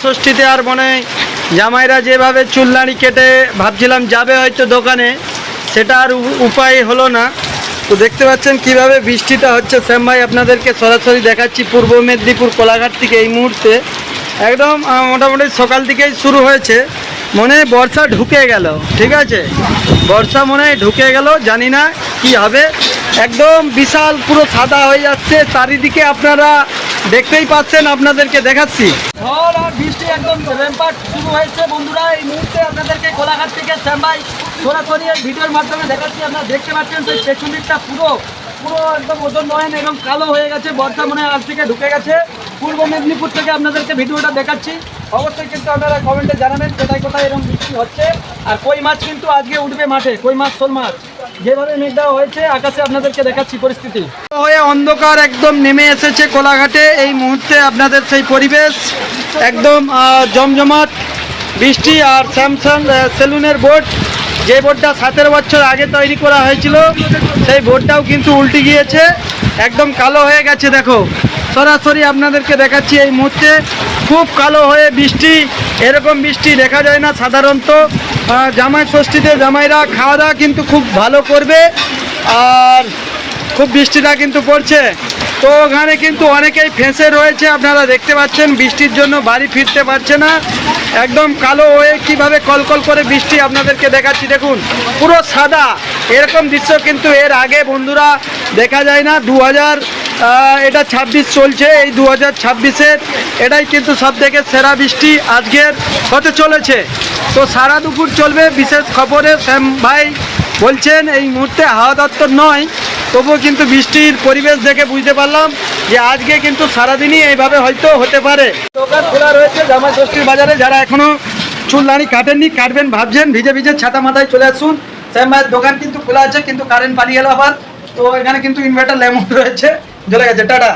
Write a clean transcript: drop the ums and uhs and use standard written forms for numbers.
ষষ্ঠীতে আর মনে হয় জামাইরা যেভাবে চুলদাড়ি কেটে ভাবছিলাম যাবে হয়তো দোকানে, সেটা আর উপায় হলো না। তো দেখতে পাচ্ছেন কিভাবে বৃষ্টিটা হচ্ছে। শ্যাম ভাই আপনাদেরকে সরাসরি দেখাচ্ছি পূর্ব মেদিনীপুর কোলাঘাট থেকে। এই মুহূর্তে একদম মোটামুটি সকাল থেকেই শুরু হয়েছে, মনে হয় বর্ষা ঢুকে গেল। ঠিক আছে, বর্ষা মনে হয় ঢুকে গেল, জানি না কি হবে। একদম বিশাল পুরো সাদা হয়ে যাচ্ছে চারিদিকে, আপনারা দেখতেই পাচ্ছেন, আপনাদেরকে দেখাচ্ছি। ঝড় আর বৃষ্টি একদম র্যাম্পার্ট শুরু হয়েছে বন্ধুরা। এই মুহূর্তে আপনাদেরকে কোলাঘাট থেকে শ্যাম ভাই সরাসরি এই ভিডিওর মাধ্যমে দেখাচ্ছি। আপনারা দেখতে পাচ্ছেন সেই পেছনদিকটা পুরো পুরো একদম ওজন নয়ন এবং কালো হয়ে গেছে। বর্ষা মনে হয় আজ থেকে ঢুকে গেছে। পূর্ব মেদিনীপুর থেকে আপনাদেরকে ভিডিওটা দেখাচ্ছি। অবশ্যই কিন্তু আপনারা কমেন্টে জানাবেন কোথায় কোথায় এরকম বৃষ্টি হচ্ছে। আর কই মাছ কিন্তু আজকে উঠবে মাঠে, কই মাছ, শোল মাছ, যেভাবে মেঘ দেওয়া হয়েছে আকাশে আপনাদেরকে দেখাচ্ছি পরিস্থিতি। হয়ে অন্ধকার একদম নেমে এসেছে কোলাঘাটে। এই মুহূর্তে আপনাদের সেই পরিবেশ একদম জমজমাট বৃষ্টি। আর স্যামসাং সেলুনের বোর্ড, যে বোর্ডটা 17 বছর আগে তৈরি করা হয়েছিল, সেই বোর্ডটাও কিন্তু উল্টে গিয়েছে, একদম কালো হয়ে গেছে। দেখো সরাসরি আপনাদেরকে দেখাচ্ছি। এই মুহূর্তে খুব কালো হয়ে বৃষ্টি, এরকম বৃষ্টি দেখা যায় না সাধারণত। জামাই ষষ্ঠীতে জামাইরা খাওয়া দাওয়া কিন্তু খুব ভালো করবে, আর খুব বৃষ্টিটা কিন্তু পড়ছে। তো ওখানে কিন্তু অনেকেই ফেঁসে রয়েছে, আপনারা দেখতে পাচ্ছেন, বৃষ্টির জন্য বাড়ি ফিরতে পারছে না। একদম কালো হয়ে কিভাবে কলকল করে বৃষ্টি আপনাদেরকে দেখাচ্ছি। দেখুন পুরো সাদা, এরকম দৃশ্য কিন্তু এর আগে বন্ধুরা দেখা যায় না। এটা 26 চলছে, এই 2026-এর এটাই কিন্তু সব থেকে সেরা বৃষ্টি আজকের হতে চলেছে। তো সারা দুপুর চলবে। বিশেষ খবরে শ্যাম ভাই বলছেন এই মুহূর্তে হাওয়া দপ্তর নয়, তবুও কিন্তু বৃষ্টির পরিবেশ দেখে বুঝতে পারলাম যে আজকে কিন্তু সারাদিনই এইভাবে হয়তো হতে পারে। দোকান খোলা রয়েছে জামাই ষষ্ঠীর বাজারে। যারা এখনো চুলদাড়ি কাটেননি, কাটবেন ভাবছেন, ভিজে ভিজে ছাতা মাথায় চলে আসুন। শ্যাম ভাইয়ের দোকান কিন্তু খোলা আছে, কিন্তু কারেন্ট পালিয়ে গেল আবার। তো এখানে কিন্তু ইনভার্টার ল্যাম্প রয়েছে, জ্বলে গেছে। টাটা।